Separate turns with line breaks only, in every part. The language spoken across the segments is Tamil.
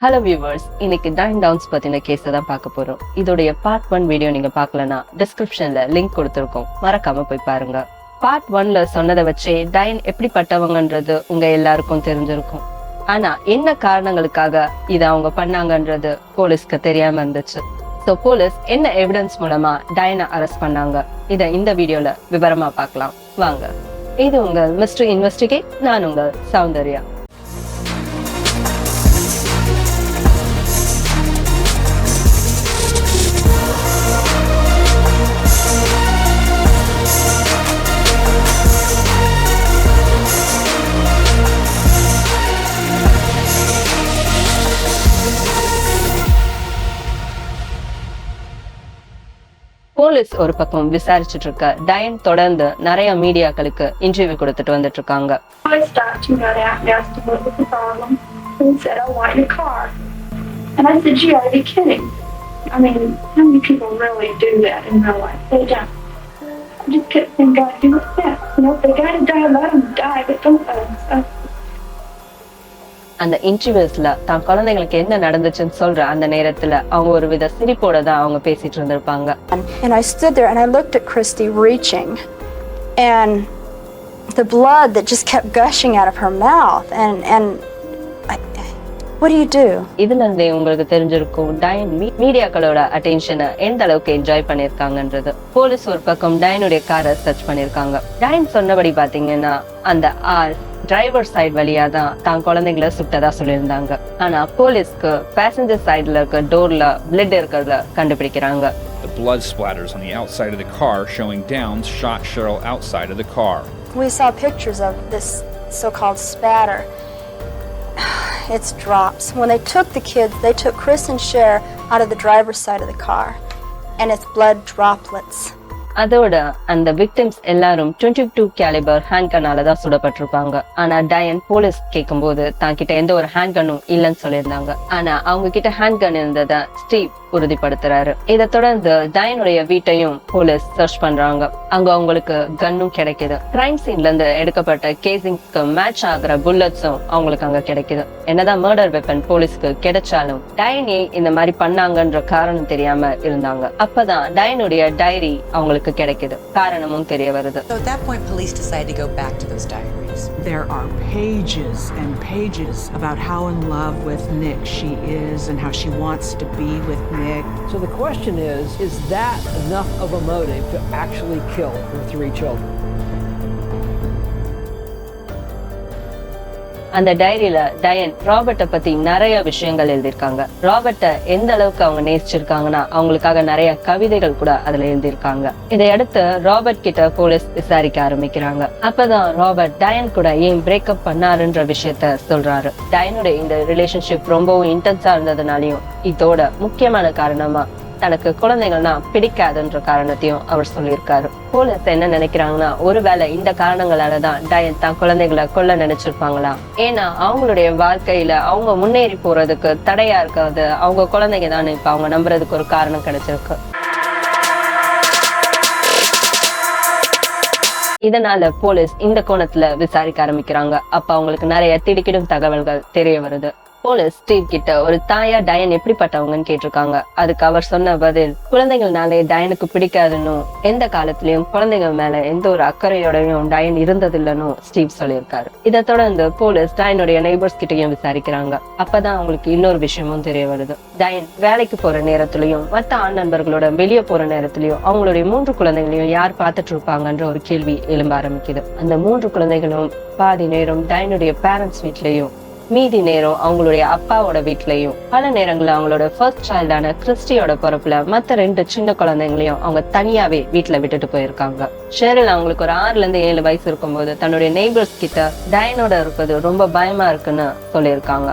ஹலோ வியூவர்ஸ், இன்னைக்கு டைன் டவுன்ஸ் பத்தின கேஸை தான் பார்க்க போறோம். இதோடைய பார்ட் 1 வீடியோ நீங்க பார்க்கலனா டிஸ்கிரிப்ஷன்ல லிங்க் கொடுத்திருக்கோம், மறக்காம போய் பாருங்க. பார்ட் 1ல சொன்னதை வச்சே டைன் எப்படிப்பட்டவங்கன்றது உங்க எல்லாருக்கும் தெரிஞ்சிருக்கும். ஆனா என்ன காரணங்களுக்காக இதை அவங்க பண்ணாங்கன்றது போலீஸ்க்கு தெரியாம இருந்துச்சு. சோ போலீஸ் என்ன எவிடன்ஸ் மூலமா டைனை அரெஸ்ட் பண்ணாங்க, இதை இந்த வீடியோல விவரமா பார்க்கலாம் வாங்க. இது உங்கள் மிஸ்டரி இன்வெஸ்டிகேட். நான் உங்கள் சௌந்தர்யா. போலீஸ் ஒரு பக்கம் விசாரிச்சுட்டு இருக்க, டயன் தொடர்ந்து நிறைய மீடியாக்களுக்கு இன்டர்வியூ கொடுத்துட்டு வந்துட்டு இருக்காங்க. அந்த இன்டர்வியூஸ்ல தான் குழந்தைங்களுக்கு என்ன நடந்துச்சுன்னு சொல்ற அந்த நேரத்துல அவங்க ஒரு வித சிரிப்போட தான் அவங்க பேசிட்டு இருந்திருப்பாங்க.
And I stood there and I looked at Christy reaching, and the blood that just kept gushing out of her mouth, and what do you do?
இதுல இருந்தே உங்களுக்கு தெரிஞ்சிருக்கும் டயன் மீடியாக்களோட அட்டென்ஷனை எந்த அளவுக்கு என்ஜாய் பண்ணிருக்காங்கன்றது. போலீஸ் ஒரு பக்கம் டயனுடைய காரை சர்ச் பண்ணிருக்காங்க. டயன் சொன்னபடி பாத்தீங்கன்னா அந்த ஆள் டிரைவர் சைடு வழியா தான் குழந்தைங்களை சுட்டதா சொல்லியிருந்தாங்க. ஆனா போலீஸ்க்கு பேசஞ்சர் சைடுல இருக்க டோர்ல பிளட் இருக்கிறத கண்டுபிடிக்கிறாங்க.
The blood splatters on the outside of the car showing Downs shot Cheryl outside of the car.
We saw pictures of this so-called spatter. It's drops. When they took the kids, they took Chris and Cher out of the driver's side of the car, and it's blood droplets.
அதோட அந்த விக்டிம்ஸ் எல்லாரும் 22 கேலிபர் ஹேண்ட் கன்னால தான் சுடப்பட்டிருப்பாங்க. ஆனா டயன் போலீஸ் கேட்கும்போது தான் கிட்ட எந்த ஒரு ஹேண்ட் கன்னும் இல்லைன்னு சொல்லியிருந்தாங்க. ஆனா அவங்க கிட்ட ஹேண்ட் கன் இருந்ததை ஸ்டீவ் உறுதிப்படுத்துறாரு. இதை தொடர்ந்து டயனுடைய வீட்டையும் போலீஸ் சர்ச் பண்றாங்க. அங்க அவங்களுக்கு கன்னும் கிடைக்குது. கிரைம் சீன்ல இருந்து எடுக்கப்பட்ட கேசிங்ஸ்க்கு மேட்ச் ஆகுற புல்லட்ஸும் அவங்களுக்கு அங்க கிடைக்குது. என்னதான் மர்டர் வெப்பன் போலீஸ்க்கு கிடைச்சாலும் டயனே இந்த மாதிரி பண்ணாங்கன்ற காரணம் தெரியாம இருந்தாங்க. அப்பதான் டயனுடைய டைரி அவங்களுக்கு கிடைக்குது. காரணமும் தெரிய வருது.
So at that point police decided to go back to those diaries.
There are pages and pages about how in love with Nick she is and how she wants to be with Nick.
So the question is that enough of a motive to actually kill her 3 children?
அந்த டைரியில டயன் ராபர்ட்டை பத்தி நிறைய விஷயங்கள் எழுதியிருக்காங்க. ராபர்ட்டை எந்த அளவுக்கு அவங்க நேசிச்சிருக்காங்கன்னா அவங்களுக்காக நிறைய கவிதைகள் கூட அதுல எழுதியிருக்காங்க. இதையடுத்து ராபர்ட் கிட்ட போலீஸ் விசாரிக்க ஆரம்பிக்கிறாங்க. அப்பதான் ராபர்ட் டயன் கூட ஏன் பிரேக்கப் பண்ணாருன்ற விஷயத்த சொல்றாரு. டயனுடைய இந்த ரிலேஷன்ஷிப் ரொம்பவும் இன்டென்ஸா இருந்ததுனாலையும் இதோட முக்கியமான காரணமா தனக்கு குழந்தைகள்னா பிடிக்காதுன்ற காரணத்தையும் அவர் சொல்லியிருக்காரு. போலீஸ் என்ன நினைக்கிறாங்கன்னா, ஒருவேளை இந்த காரணங்களாலதான் டயன் தான் குழந்தைகளை கொல்ல நினைச்சிருப்பாங்களா? ஏன்னா அவங்களுடைய வாழ்க்கையில அவங்க முன்னேறி போறதுக்கு தடையா இருக்காது அவங்க குழந்தைங்க தான். இப்ப அவங்க நம்புறதுக்கு ஒரு காரணம் கிடைச்சிருக்கு. இதனால போலீஸ் இந்த கோணத்துல விசாரிக்க ஆரம்பிக்கிறாங்க. அப்ப அவங்களுக்கு நிறைய திடுக்கிடும் தகவல்கள் தெரிய வருது. போலீஸ் ஸ்டீவ் கிட்ட ஒரு தாயா டயன் எப்படிப்பட்டவங்கன்னு கேட்டிருக்காங்க. அதுக்கு அவர் சொன்ன பதில், குழந்தைகள்னாலே டயனுக்கு பிடிக்காதுன்னு, எந்த காலத்திலயும் குழந்தைகள் மேல எந்த ஒரு அக்கறையோடையும் டயன் இருந்ததில்லைன்னு ஸ்டீவ் சொல்லியிருக்காரு. இதை தொடர்ந்து போலீஸ் டயனுடைய நெய்பர்ஸ் கிட்டையும் விசாரிக்கிறாங்க. அப்பதான் அவங்களுக்கு இன்னொரு விஷயமும் தெரிய வருது. டயன் வேலைக்கு போற நேரத்திலயும் மத்த ஆண் நண்பர்களோட வெளியே போற நேரத்திலயும் அவங்களுடைய 3 குழந்தைகளையும் யார் பார்த்துட்டு இருப்பாங்கன்ற ஒரு கேள்வி எழும்ப ஆரம்பிக்குது. அந்த 3 குழந்தைகளும் பாதி நேரம் டயனுடைய பேரண்ட்ஸ் வீட்லயும், மீதி நேரம் அவங்களுடைய அப்பாவோட வீட்லயும், பல நேரங்கள்ல அவங்களோட ஃபர்ஸ்ட் சைல்டான கிறிஸ்டியோட பொறுப்புல மத்த 2 சின்ன குழந்தைங்களையும் அவங்க தனியாவே வீட்டுல விட்டுட்டு போயிருக்காங்க. ஷெரில் அவங்களுக்கு ஒரு 6ல இருந்து 7 வயசு இருக்கும்போது தன்னுடைய நெய்பர்ஸ் கிட்ட டயனோட இருப்பது ரொம்ப பயமா இருக்குன்னு சொல்லியிருக்காங்க.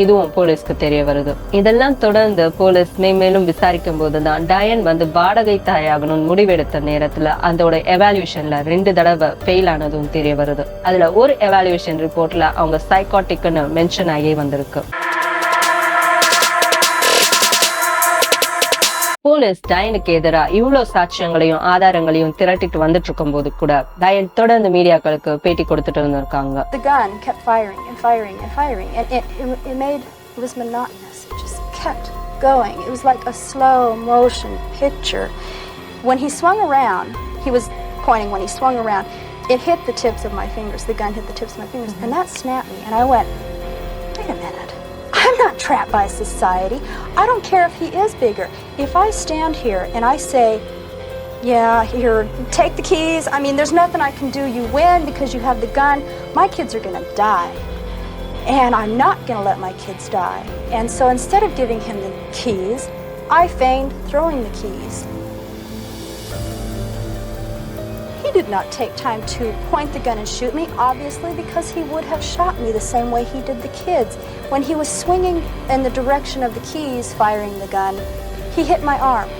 இதுவும் போலீஸ்க்கு தெரிய வருது. இதெல்லாம் தொடர்ந்து போலீஸ் மேலும் விசாரிக்கும் போதுதான் டயன் வாடகை தாயாகணும்னு முடிவெடுத்த நேரத்துல அதோட எவாலுவேஷன்ல 2 தடவை ஃபெயில் ஆனதும் தெரிய வருது. அதுல ஒரு எவாலுவேஷன் ரிப்போர்ட்ல அவங்க சைக்காட்டிக்னு மென்ஷன் ஆகி வந்திருக்கு. போலீஸ் டயனுக்கு எதிராக இவ்வளவு சாட்சியங்களையும் ஆதாரங்களையும் திரட்டிட்டு வந்துட்டு இருக்கும் போது கூட டயன் தொடர்ந்து மீடியாக்களுக்கு பேட்டி கொடுத்துட்டு இருந்திருக்காங்க.
The gun kept firing and firing and firing, and it was monotonous. It just kept going. It was like a slow motion picture. When he swung around, he was pointing. When he swung around, it hit the tips of my fingers. The gun hit the tips of my fingers, and that snapped me. And I went, wait a minute. I'm not trapped by society. I don't care if he is bigger. If I stand here and I say, yeah, here, take the keys. I mean, there's nothing I can do. You win because you have the gun. My kids are going to die. And I'm not going to let my kids die. And so instead of giving him the keys, I feigned throwing the keys. He did not take time to point the gun and shoot me, obviously, because he would have shot me the same way he did the kids. When he was swinging in the direction of the keys, firing the gun, he hit my arm.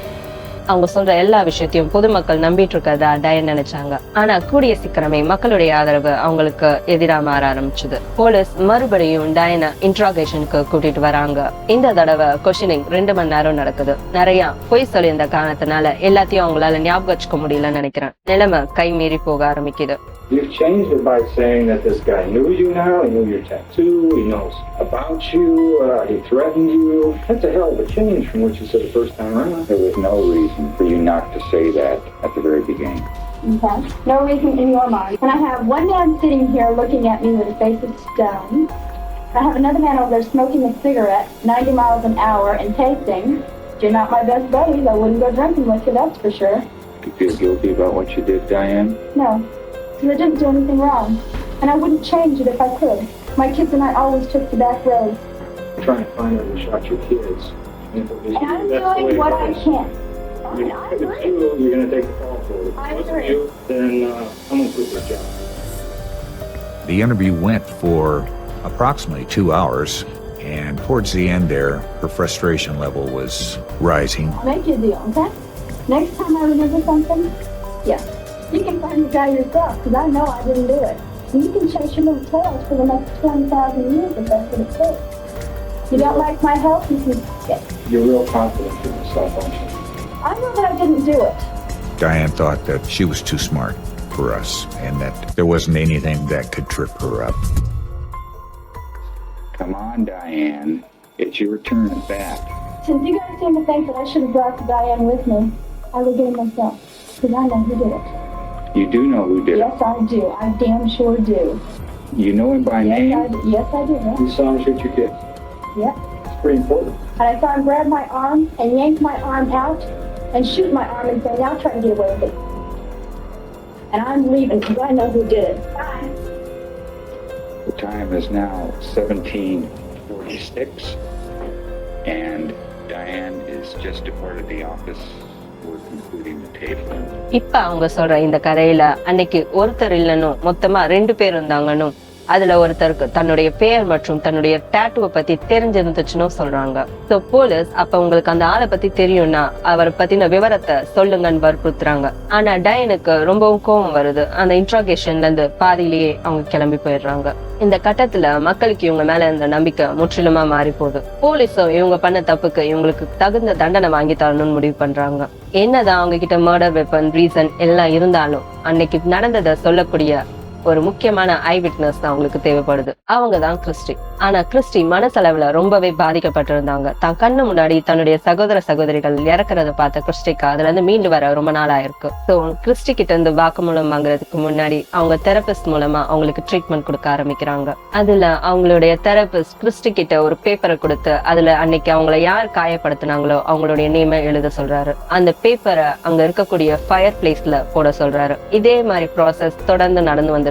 அவங்க சொல்ற எல்லா விஷயத்தையும் பொதுமக்கள் நம்பிட்டு இருக்கதா டயன் நினைச்சாங்க. ஆனா கூடிய சீக்கிரமே மக்களுடைய ஆதரவு அவங்களுக்கு எதிரா மாற ஆரம்பிச்சது. போலீஸ் மறுபடியும் டயனை இன்ட்ராகேஷனுக்கு கூட்டிட்டு வராங்க. இந்த தடவை கொஸ்டினிங் 2 மணி நேரம் நடக்குது. நிறைய பொய் சொல்லியிருந்த காரணத்தினால எல்லாத்தையும் அவங்களால ஞாபகம் வச்சுக்க முடியலன்னு நினைக்கிறேன். நிலைமை கை மீறி போக ஆரம்பிக்குது.
You've changed it by saying that this guy knew you now, he knew your tattoo, he knows about you, he threatened you. That's a hell of a change from what you said the first time around. There was no reason for you not to say that at the very beginning.
Okay. No reason in your mind. When I have one man sitting here looking at me with a face of stone, I have another man over there smoking a cigarette 90 miles an hour and tasting. You're not my best buddies. I wouldn't go drinking with you, that's for sure.
Do you feel guilty about what you did, Diane?
No. I didn't do anything wrong, and I wouldn't change it if I could. My kids and I always took the back road.
Try and find out who shot your kids. And if it was
And
you,
I'm
that's the way
doing what
it
I
was.
can.
If it's you, you're going to take the fall for it. If
I
it wasn't
agree.
you, then I'm going to quit this job.
The interview went for approximately 2 hours, and towards the end there, her frustration level was rising.
I'll make you a deal, okay? Next time I remember something, yeah. You can find the guy yourself, because I know I didn't do it. And you can chase your little tails for the next 20,000 years if that's what it takes. You don't like my help, you can get.
You're real confident in yourself, aren't you?
I know that I didn't do it.
Diane thought that she was too smart for us and that there wasn't anything that could trip her up.
Come on, Diane. It's your turn at bat.
Since you guys seem to think that I should have brought Diane with me, I will get him myself, because I know who did it.
You do know who did
Yes, I do. I damn sure do.
it. You know him by
Yes,
name?
I do. Yes, I do. Yeah.
You saw him shoot your kids.
Yep.
It's pretty important.
And I saw him grab my arm and yank my arm out and shoot my arm and say, now try to get away with it. And I'm leaving because I know who did it. Bye.
The time is now 17:46, and Diane is just departed the office. We're concluding the tape.
இப்ப அவங்க சொல்ற இந்த கதையில அன்னைக்கு ஒருத்தர் இல்லைன்னு மொத்தமா 2 பேர் இருந்தாங்கன்னு, அதுல ஒருத்தருக்கு தன்னுடைய பெயர் மற்றும் தன்னுடைய டாட்டூவை பத்தி தெரிஞ்சிருந்துச்சுன்னு சொல்றாங்க. சோ போலீஸ் அப்ப உங்களுக்கு அந்த ஆளை பத்தி தெரியும்னா அவரை பத்தின விவரத்தை சொல்லுங்கன்னு வற்புறுத்துறாங்க. ஆனா டயனுக்கு ரொம்பவும் கோபம் வருது. அந்த இன்ட்ராகேஷன்ல இருந்து பாதியிலேயே அவங்க கிளம்பி போயிடுறாங்க. இந்த கட்டத்துல மக்களுக்கு இவங்க மேல இருந்த நம்பிக்கை முற்றிலுமா மாறி போகுது. போலீஸும் இவங்க பண்ண தப்புக்கு இவங்களுக்கு தகுந்த தண்டனை வாங்கி தரணும்னு முடிவு பண்றாங்க. என்னதான் அவங்க கிட்ட மர்டர் வெப்பன் ரீசன் எல்லாம் இருந்தாலும் அன்னைக்கு நடந்ததை சொல்லக்கூடிய ஒரு முக்கியமான ஐ விட்னஸ் தான் அவங்களுக்கு தேவைப்படுது. அவங்க தான் கிறிஸ்டி. ஆனா கிறிஸ்டி மனசளவுல ரொம்பவே பாதிக்கப்பட்டிருந்தாங்க. தான் கண்ணு முன்னாடி தன்னுடைய சகோதர சகோதரிகள் இறக்குறத பார்த்த கிறிஸ்டிக்கு அதுல இருந்து மீண்டு வர ரொம்ப நாள் ஆயிருக்கு. சோ கிறிஸ்டி கிட்ட இருந்து வாக்குமூலம் வாங்குறதுக்கு முன்னாடி அவங்க தெரபிஸ்ட் மூலமா அவங்களுக்கு ட்ரீட்மெண்ட் கொடுக்க ஆரம்பிக்கிறாங்க. அதுல அவங்களுடைய தெரபிஸ்ட் கிறிஸ்டி கிட்ட ஒரு பேப்பரை கொடுத்து அதுல அன்னைக்கு அவங்கள யார் காயப்படுத்தினாங்களோ அவங்களுடைய நேமை எழுத சொல்றாரு. அந்த பேப்பரை அங்க இருக்கக்கூடிய ஃபயர் பிளேஸ்ல போட சொல்றாரு. இதே மாதிரி ப்ராசஸ் தொடர்ந்து நடந்து வந்து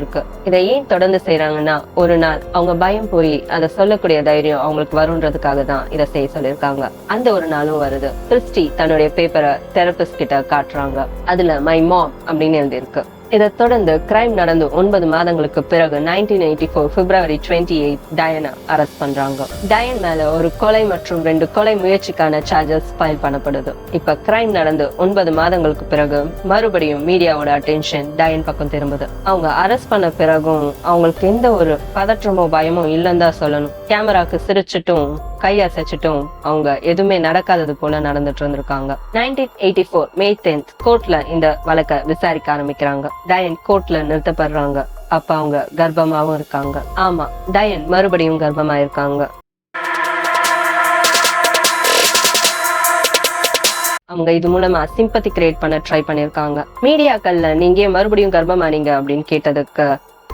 இதை ஏன் தொடர்ந்து செய்யறாங்கன்னா, ஒரு நாள் அவங்க பயம் போய் அதை சொல்லக்கூடிய தைரியம் அவங்களுக்கு வரும்ன்றதுக்காக தான் இதை செய்ய சொல்லிருக்காங்க. அந்த ஒரு நாளும் வருது. கிறிஸ்டி தன்னுடைய பேப்பரை தெரபிஸ்ட் கிட்ட காட்டுறாங்க. அதுல மை மாம் அப்படின்னு எழுதிருக்கு. இதை தொடர்ந்து கிரைம் நடந்து 9 மாதங்களுக்கு பிறகு 1984 பிப்ரவரி 28 டயனை அரெஸ்ட் பண்றாங்க. டயன் மேல ஒரு கொலை மற்றும் 2 கொலை முயற்சிக்கான சார்ஜஸ் ஃபைல் பண்ணப்படுது. இப்ப கிரைம் நடந்து 9 மாதங்களுக்கு பிறகு மறுபடியும் மீடியாவோட அட்டென்ஷன் டயன் பக்கம் திரும்புது. அவங்க அரெஸ்ட் பண்ண பிறகும் அவங்களுக்கு எந்த ஒரு பதற்றமோ பயமோ இல்லைன்னு தான் சொல்லணும். கேமராக்கு சிரிச்சிட்டும் கையசைச்சிட்டும் அவங்க எதுவுமே நடக்காதது போல நடந்துட்டு இருந்திருக்காங்க. 1984 மே 10 கோர்ட்ல இந்த வழக்க விசாரிக்க ஆரம்பிக்கிறாங்க. டயன் கோர்ட்ல நிறுத்தப்படுறாங்க. அப்ப அவங்க கர்ப்பமாவும் இருக்காங்க. ஆமா, டயன் மறுபடியும் கர்ப்பமா இருக்காங்க. அவங்க இது மூலமா சிம்பத்தி கிரியேட் பண்ண ட்ரை பண்ணிருக்காங்க. மீடியாக்கள்ல நீங்க மறுபடியும் கர்ப்பமானீங்க அப்படின்னு கேட்டதுக்கு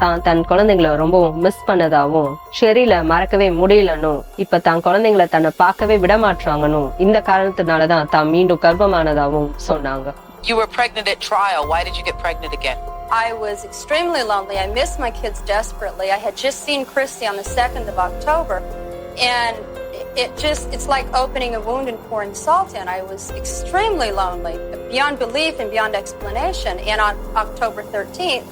தான் தன் குழந்தைங்களை ரொம்பவும் மிஸ் பண்ணதாவும், ஷெரில மறக்கவே முடியலன்னும், இப்ப தான் குழந்தைங்களை தன்னை பார்க்கவே விடமாட்டாங்கன்னு இந்த காரணத்தினாலதான் தான் மீண்டும் கர்ப்பமானதாவும் சொன்னாங்க.
You were pregnant at trial. Why did you get pregnant again?
I was extremely lonely. I missed my kids desperately. I had just seen Christy on the 2nd of October, and it's like opening a wound and pouring salt in. I was extremely lonely, beyond belief and beyond explanation. And on October 13th,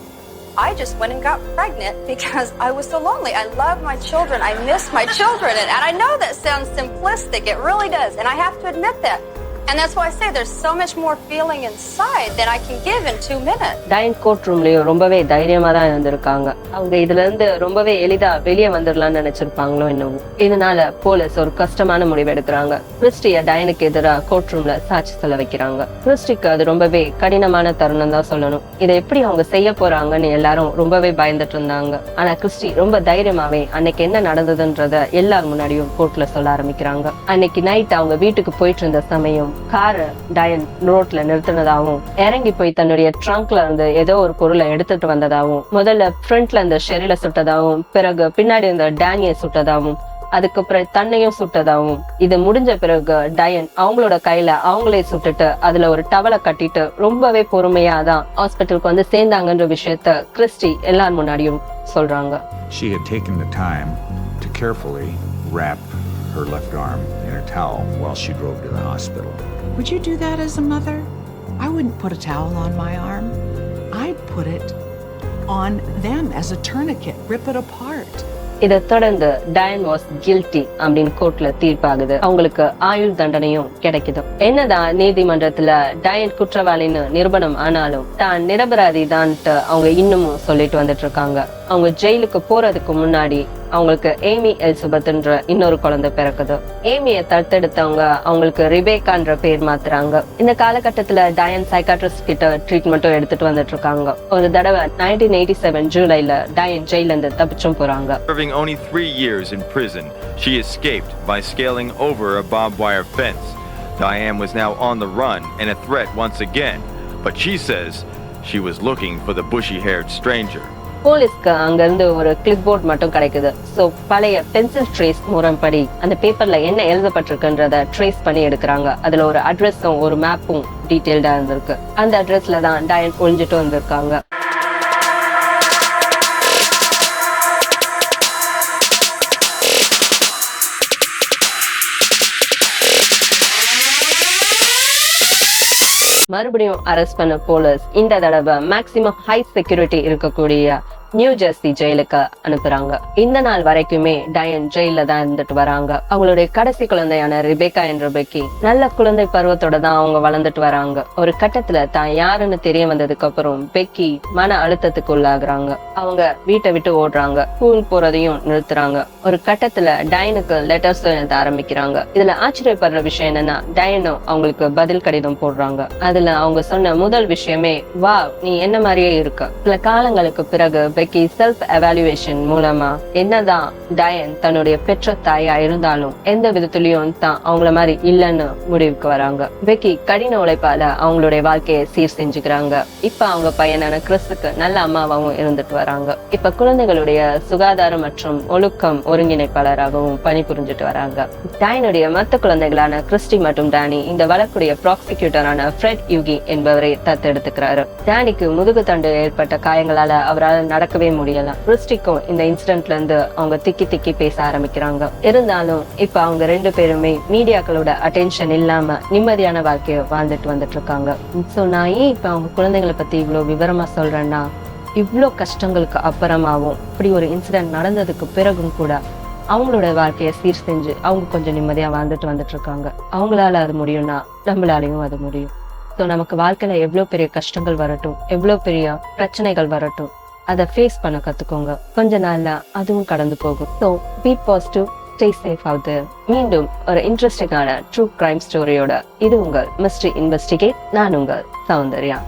I just went and got pregnant because I was so lonely. I love my children. I miss my children. And I know that sounds simplistic. It really does. And I have to admit that. And that's why I say there's so much more feeling inside than I can give in 2 minutes.
டயன் court ரூம்லயும் ரொம்பவே தைரியமா தான் இருந்திருக்காங்க. அவங்க இதுல இருந்து ரொம்பவே எளிதா வெளியே வந்துடலாம்னு நினைச்சிருப்பாங்களோ என்னவோ. இதனால போலீஸ் ஒரு கஷ்டமான முடிவு எடுக்கிறாங்க. கிறிஸ்டிய டயனுக்கு எதிராக கோர்ட் ரூம்ல சாட்சி சொல்ல வைக்கிறாங்க. கிறிஸ்டிக்கு அது ரொம்பவே கடினமான தருணம் தான் சொல்லணும். இதை எப்படி அவங்க செய்ய போறாங்கன்னு எல்லாரும் ரொம்பவே பயந்துட்டு இருந்தாங்க. ஆனா கிறிஸ்டி ரொம்ப தைரியமாவே அன்னைக்கு என்ன நடந்ததுன்றத எல்லார் முன்னாடியும் கோர்ட்ல சொல்ல ஆரம்பிக்கிறாங்க. அன்னைக்கு நைட் அவங்க வீட்டுக்கு போயிட்டு இருந்த சமயம் கார டயன் ரோட்ல நிறுத்தினதாவும், இறங்கி போய் தன்னுடைய ட்ரங்க்ல இருந்து ஏதோ ஒரு பொருளை எடுத்துட்டு வந்ததாவும், முதல்ல ஃப்ரண்ட்ல இருந்த ஷெரில சுட்டதாவும், பிறகு பின்னாடி இருந்த டேனியை சுட்டதாவும், அதுக்கப்புறம் தன்னையும் சுட்டதாவும், இது முடிஞ்ச பிறகு டயன் அவங்களோட கையில அவங்களே சுட்டுட்டு அதுல ஒரு டவலை கட்டிட்டு ரொம்பவே பொறுமையா தான் ஹாஸ்பிட்டலுக்கு வந்து சேர்ந்தாங்கன்ற விஷயத்த கிறிஸ்டி எல்லார் முன்னாடியும் சொல்றாங்க.
She had taken the time to carefully wrap her left arm in a towel while she drove to the hospital.
Would you do that as a mother? I wouldn't put a towel on my arm. I'd put it on them as a tourniquet, rip it apart.
இதை தொடர்ந்து டயன் வாஸ் கில்ட்டி அப்படின்னு கோர்ட்ல தீர்ப்பாகுது. அவங்களுக்கு ஆயுள் தண்டனையும் கிடைக்குது. என்னதான் நீதிமன்றத்துல டயன் குற்றவாளின்னு நிரூபணம் ஆனாலும் தான் நிரபராதி தான்ட்டு அவங்க இன்னமும் சொல்லிட்டு வந்துட்டு இருக்காங்க. அவங்க ஜெயிலுக்கு போறதுக்கு முன்னாடி அவங்களுக்கு ஏமி எலிசபெத்ன்ற இன்னொரு குழந்தை பிறக்குது. ஏமியை தத்தெடுத்தவங்க அவங்களுக்கு ரிபேக்கான்ற பேர் மாத்துறாங்க. இந்த காலகட்டத்துல டயன் சைக்காட்ரிஸ்ட் கிட்ட ட்ரீட்மெண்ட்டும் எடுத்துட்டு வந்துட்டு இருக்காங்க. ஒரு தடவை 1987 ஜூலைல டயன் ஜெயில இருந்து தப்பிச்சும் போறாங்க.
Serving only 3 years in prison, she escaped by scaling over a barbed wire fence. Diane was now on the run and a threat once again, but she says she was looking for the bushy-haired stranger.
போலீஸ்க்கு அங்க இருந்து ஒரு கிளிப் போர்ட் மட்டும் கிடைக்குது. சோ பழைய பென்சில் ட்ரேஸ் முறைப்படி அந்த பேப்பர்ல என்ன எழுதப்பட்டிருக்குன்றத ட்ரேஸ் பண்ணி எடுக்கிறாங்க. அதுல ஒரு அட்ரஸும் ஒரு மேப்பும் டீடைல்டா இருந்திருக்கு. அந்த அட்ரஸ்ல தான் டயன் ஒளிஞ்சிட்டு வந்திருக்காங்க. மறுபடியும் அரெஸ்ட் பண்ண போலீஸ் இந்த தடவை மேக்சிமம் ஹை செக்யூரிட்டி இருக்கக்கூடிய நியூ ஜெர்சி ஜெயிலுக்கு அனுப்புறாங்க. இந்த நாள் வரைக்குமே டயன் ஜெயில தான் இருந்துட்டு வராங்க. அவங்களுடைய கடைசி குழந்தையான ரிபேக்கா என்ற பெக்கி நல்ல குழந்தை பருவத்தோட தான் அவங்க வளர்ந்துட்டு வராங்க. ஒரு கட்டத்துல தான் யாருன்னு தெரிய வந்ததுக்கு அப்புறம் பெக்கி மன அழுத்தத்துக்கு உள்ளாகுறாங்க. அவங்க வீட்டை விட்டு ஓடுறாங்க. ஸ்கூல் போறதையும் நிறுத்துறாங்க. ஒரு கட்டத்துல டயனுக்கு லெட்டர்ஸ் எழுத ஆரம்பிக்கிறாங்க. இதுல ஆச்சரியப்படுற விஷயம் என்னன்னா டயனும் அவங்களுக்கு பதில் கடிதம் போடுறாங்க. அதுல அவங்க சொன்ன முதல் விஷயமே, வா நீ என்ன மாதிரியே இருக்க. சில காலங்களுக்கு பிறகு பெக்கி செல்ஃப் எவாலுவேஷன் மூலமா என்னதான் டயன் தன்னுடைய பெற்ற தாயா இருந்தாலும் எந்த விதத்திலயும் தான் அவங்கள மாதிரி இல்லைன்னு முடிவுக்கு வராங்க. பெக்கி கடின உழைப்பால அவங்களுடைய வாழ்க்கையை சீர் செஞ்சுக்கிறாங்க. இப்ப அவங்க பையனான கிறிஸுக்கு நல்ல அம்மாவாகவும் இருந்துட்டு வராங்க. இப்ப குழந்தைகளுடைய சுகாதாரம் மற்றும் ஒழுக்கம் ஒருங்கிணைப்பாளராகவும் பணிபுரிஞ்சுட்டு வராங்க. டயனுடைய மத்த குழந்தைகளான கிறிஸ்டி மற்றும் டேனி இந்த வழக்குடைய ப்ராசிக்யூட்டரான ஃப்ரெட் யூகி என்பவரை தத்தெடுத்துக்கிறாரு. டேனிக்கு முதுகு தண்டு ஏற்பட்ட காயங்களால அவரால் மறக்கவே முடியல. கிறிஸ்டிக்கும் இந்த இன்சிடென்ட்ல இருந்து அவங்க திக்கி பேச ஆரம்பிக்கிறாங்க. இருந்தாலும் இப்ப அவங்க 2 பேருமே மீடியாக்களோட அட்டென்ஷன் இல்லாம நிம்மதியான வாழ்க்கைய வந்துட்டு இருக்காங்க. சோ நான் ஏன் இப்ப அவங்க குழந்தைகளை பத்தி இவ்வளவு விவரமா சொல்றேன்னா, இவ்வளோ கஷ்டங்களுக்கு அப்புறமாவும் இப்படி ஒரு இன்சிடென்ட் நடந்ததுக்கு பிறகும் கூட அவங்களோட வாழ்க்கைய சீர் செஞ்சு அவங்க கொஞ்சம் நிம்மதியா வந்துட்டு இருக்காங்க. அவங்களால அது முடியும்னா நம்மளாலையும் அது முடியும். ஸோ நமக்கு வாழ்க்கையில எவ்வளவு பெரிய கஷ்டங்கள் வரட்டும், எவ்வளவு பெரிய பிரச்சனைகள் வரட்டும், அதை ஃபேஸ் பண்ண கத்துக்கோங்க. கொஞ்ச நாள்ல அதுவும் கடந்து போகும். So be positive, stay safe out there. மீண்டும் ஒரு இன்ட்ரெஸ்டிங்கான ட்ரூ கிரைம் ஸ்டோரியோட இது உங்கள் மிஸ்ட்ரி இன்வெஸ்டிகேட். நான் உங்கள் சௌந்தர்யா.